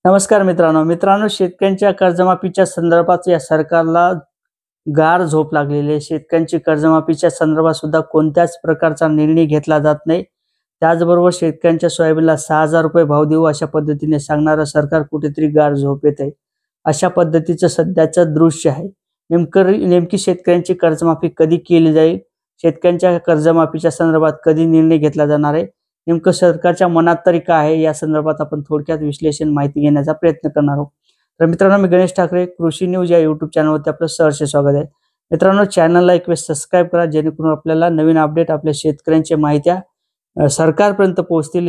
नमस्कार मित्रांनो, शेतकऱ्यांच्या कर्जमाफीच्या संदर्भात या सरकारला गार झोप लागलेली आहे। शेतकऱ्यांची कर्जमाफीच्या संदर्भात सुद्धा कोणत्याच प्रकारचा निर्णय घेतला जात नाही। त्याचबरोबर शेतकऱ्यांच्या सोयाबीनला 6000 रुपये भाव देऊ अशा पद्धतीने सांगणारं सरकार कुठेतरी गार झोप येत आहे। अशा पद्धतीचं सध्याचं दृश्य आहे। नेमकी शेतकऱ्यांची कर्जमाफी कधी केली जाईल, शेतकऱ्यांच्या कर्जमाफीच्या संदर्भात कधी निर्णय घेतला जाणार आहे, नेमकं सरकारच्या मनात तरी काय आहे या संदर्भात आपण थोडक्यात विश्लेषण माहिती घेण्याचा प्रयत्न करणार आहोत। तर मित्रांनो, मी गणेश ठाकरे, कृषी न्यूज या YouTube चॅनलवरती आपलं सहर्ष स्वागत आहे। मित्रांनो, चॅनलला एक वेळ सबस्क्राइब करा जेणेकरून आपल्याला नवीन अपडेट आपल्या शेतकऱ्यांच्या माहित्या सरकारपर्यंत पोहोचतील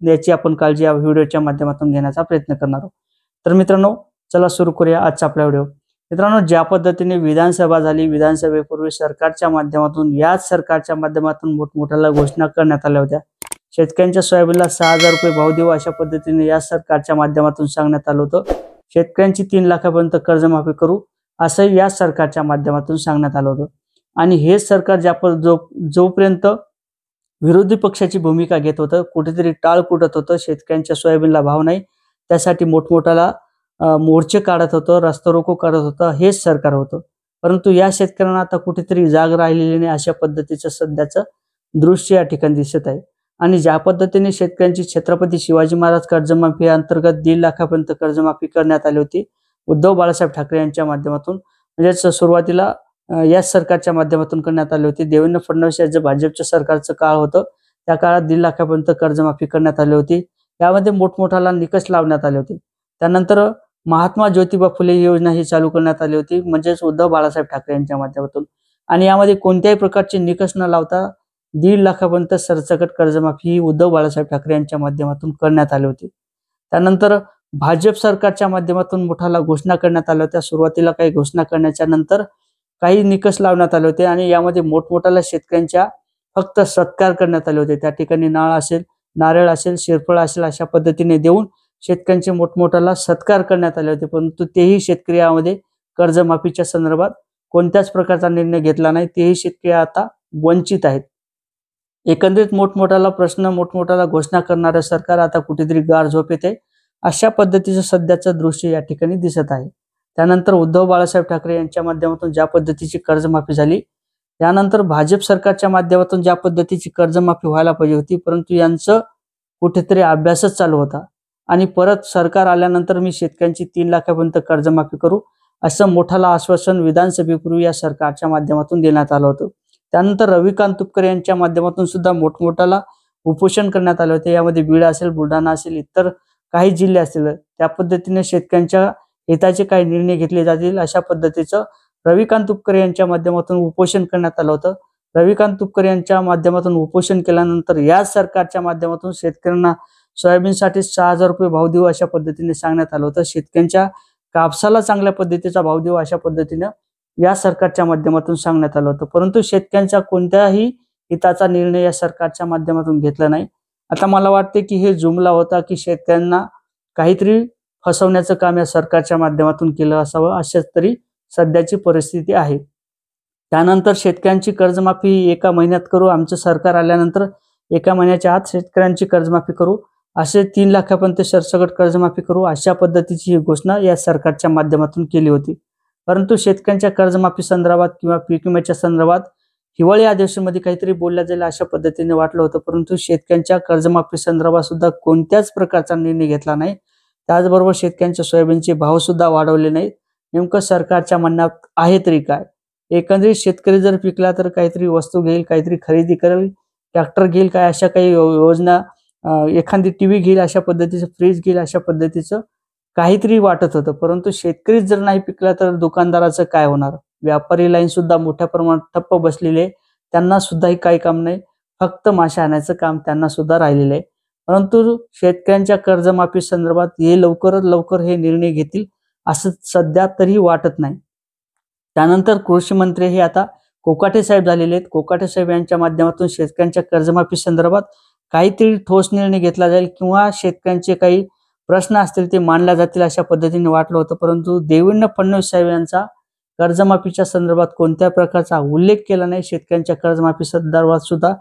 याची आपण काळजी या व्हिडिओच्या माध्यमातून घेण्याचा प्रयत्न करणार आहोत। तर मित्रांनो, चला सुरू करूया आजचा आपला व्हिडिओ। मित्रांनो, ज्या पद्धतीने विधानसभा झाली, विधानसभेपूर्वी सरकारच्या माध्यमातून याच सरकारच्या माध्यमातून मोठमोठ्या घोषणा करण्यात आल्या होत्या। शेतकऱ्यांच्या सोयाबीनला 6000 रुपये भाव देऊ अशा पद्धतीने या सरकारच्या माध्यमातून सांगण्यात आलं होतं। शेतकऱ्यांची 3 लाखापर्यंत कर्जमाफी करू असं या सरकारच्या माध्यमातून सांगण्यात आलं होतं। आणि हे सरकार जोपर्यंत विरोधी पक्षाची भूमिका घेत होतं, कुठेतरी टाळ कुटत होतं, शेतकऱ्यांच्या सोयाबीनला भाव नाही त्यासाठी मोठमोठ्याला मोर्चे काढत होतं, रस्ता रोको करत होतं, हेच सरकार होतं। परंतु या शेतकऱ्यांना आता कुठेतरी जाग राहिलेली नाही अशा पद्धतीचं सध्याचं दृश्य या ठिकाणी दिसत आहे। आणि ज्या पद्धतीने शेतकऱ्यांची छत्रपती शिवाजी महाराज कर्जमाफी अंतर्गत 1.5 लाखापर्यंत कर्जमाफी करण्यात आली होती उद्धव बाळासाहेब ठाकरे यांच्या माध्यमातून, म्हणजेच सुरुवातीला या सरकारच्या माध्यमातून करण्यात आली होती। देवेंद्र फडणवीस यांचं भाजपच्या सरकारचं काळ होतं, त्या काळात 1.5 लाखापर्यंत कर्जमाफी करण्यात आली होती। यामध्ये मोठमोठाला निकष लावण्यात आले होते। त्यानंतर महात्मा ज्योतिबा फुले योजना ही चालू करण्यात आली होती, म्हणजेच उद्धव बाळासाहेब ठाकरे यांच्या माध्यमातून। आणि यामध्ये कोणत्याही प्रकारचे निकष न लावता 1.5 लाखापर्यंत सरसकट कर्जमाफी ही उद्धव बाळासाहेब ठाकरे यांच्या माध्यमातून करण्यात आली होती। त्यानंतर भाजप सरकारच्या माध्यमातून मोठाला घोषणा करण्यात आल्या होत्या। सुरुवातीला काही घोषणा करण्याच्या नंतर काही निकष लावण्यात आले होते आणि यामध्ये मोठमोठाला शेतकऱ्यांच्या फक्त सत्कार करण्यात आले होते। त्या ठिकाणी नारळ असेल, श्रीफळ असेल अशा पद्धतीने देऊन शेतकऱ्यांचे मोठमोठाला सत्कार करण्यात आले होते। परंतु तेही शेतकरी यामध्ये कर्जमाफीच्या संदर्भात कोणत्याच प्रकारचा निर्णय घेतला नाही, तेही शेतकरी आता वंचित आहेत। एकंदरीत मोठमोठाला घोषणा करणारं सरकार आता कुठेतरी गार झोप येते अशा पद्धतीचं सध्याचं दृश्य या ठिकाणी दिसत आहे। त्यानंतर उद्धव बाळासाहेब ठाकरे यांच्या माध्यमातून ज्या पद्धतीची कर्जमाफी झाली, त्यानंतर भाजप सरकारच्या माध्यमातून ज्या पद्धतीची कर्जमाफी व्हायला पाहिजे होती, परंतु यांचं कुठेतरी अभ्यासच चालू होता। आणि परत सरकार आल्यानंतर मी शेतकऱ्यांची 3 लाखापर्यंत कर्जमाफी करू असं मोठाला आश्वासन विधानसभेपूर्वी या सरकारच्या माध्यमातून देण्यात आलं होतं। त्यानंतर रविकांत तुपकर यांच्या माध्यमातून सुद्धा मोठमोठाला उपोषण करण्यात आले होते। यामध्ये बीड असेल, बुलढाणा असेल, इतर काही जिल्हे असतील, त्या पद्धतीने शेतकऱ्यांच्या हिताचे काही निर्णय घेतले जातील अशा पद्धतीचं रविकांत तुपकर यांच्या माध्यमातून उपोषण करण्यात आलं होतं। रविकांत तुपकर यांच्या माध्यमातून उपोषण केल्यानंतर याच सरकारच्या माध्यमातून शेतकऱ्यांना सोयाबीनसाठी 6000 रुपये भाव देऊ अशा पद्धतीने सांगण्यात आलं होतं। शेतकऱ्यांच्या कापसाला चांगल्या पद्धतीचा भाव देऊ अशा पद्धतीने या सरकारच्या माध्यमातून सांगण्यात आलं होतं। परंतु शेतकऱ्यांचा कोणत्याही हिताचा निर्णय या सरकारच्या माध्यमातून घेतला नाही। आता मला वाटते की हे जुमला होता की शेतकऱ्यांना काहीतरी फसवण्याचं काम या सरकारच्या माध्यमातून केलं असावं, अशाच तरी सध्याची परिस्थिती आहे। त्यानंतर शेतकऱ्यांची कर्जमाफी 1 महिन्यात करू, आमचं सरकार आल्यानंतर 1 महिन्याच्या आत शेतकऱ्यांची कर्जमाफी करू, असे 3 लाखापर्यंत सरसकट कर्जमाफी करू अशा पद्धतीची ही घोषणा या सरकारच्या माध्यमातून केली होती। परंतु शेतकऱ्यांच्या कर्जमाफी संदर्भात किंवा पीक विम्याच्या संदर्भात हिवाळी अधिवेशनामध्ये काहीतरी बोलल्या जाईल अशा पद्धतीने वाटलं होतं, परंतु शेतकऱ्यांच्या कर्जमाफी संदर्भात सुद्धा कोणत्याच प्रकारचा निर्णय घेतला नाही। त्याचबरोबर शेतकऱ्यांच्या सोयाबीनचे भाव सुद्धा वाढवले नाहीत। नेमकं सरकारच्या म्हणण्यात आहे तरी काय? एकंदरीत शेतकरी जर पिकला तर काहीतरी वस्तू घेईल, काहीतरी खरेदी करेल, ट्रॅक्टर घेईल, काय अशा काही योजना, एखादी टीव्ही घेईल अशा पद्धतीचं, फ्रीज घेईल अशा पद्धतीचं काहीतरी वाटत होतं। परंतु शेतकरी जर नाही पिकला तर दुकानदाराचं काय होणार? व्यापारी लाईन सुद्धा मोठ्या प्रमाणात ठप्प बसलेली आहे, त्यांना सुद्धाही काही काम नाही, फक्त माशा आणायचं काम त्यांना सुद्धा राहिलेलं आहे। परंतु शेतकऱ्यांच्या कर्जमाफी संदर्भात हे लवकरात लवकर हे निर्णय घेतील असं सध्या तरी वाटत नाही। त्यानंतर कृषी मंत्री हे आता कोकाटे साहेब झालेले आहेत। कोकाटे साहेब यांच्या माध्यमातून शेतकऱ्यांच्या कर्जमाफी संदर्भात काहीतरी ठोस निर्णय घेतला जाईल किंवा शेतकऱ्यांचे काही प्रश्न असतील ते मांडल्या जातील अशा पद्धतीने वाटलं होतं। परंतु देवेंद्र फडणवीस साहेब यांचा कर्जमाफीच्या संदर्भात कोणत्या प्रकारचा उल्लेख केला नाही। शेतकऱ्यांच्या कर्जमाफी संदर्भात सुद्धा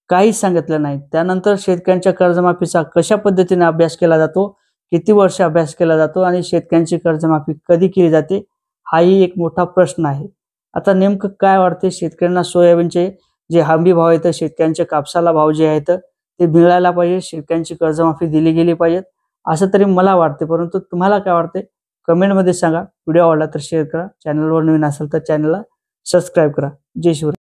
काहीच सांगितलं नाही। त्यानंतर शेतकऱ्यांच्या कर्जमाफीचा कशा पद्धतीने अभ्यास केला जातो किती वर्ष अभ्यास केला जातो आणि शेतकऱ्यांची कर्जमाफी कधी केली जाते, हाही एक मोठा प्रश्न आहे. आता नेमकं काय वाटते शेतकऱ्यांना? सोयाबीनचे जे हमी भाव आहेत, शेतकऱ्यांचे कापसाला भाव जे आहेत ते मिळायला पाहिजे, शेतकऱ्यांची कर्जमाफी दिली गेली पाहिजे असं तरी मला वाटते. परंतु तुम्हाला काय वाटते कमेंटमध्ये सांगा. व्हिडिओ आवडला तर शेअर करा. चॅनलवर नवीन असेल तर चॅनलला सबस्क्राईब करा. जय शिवराय.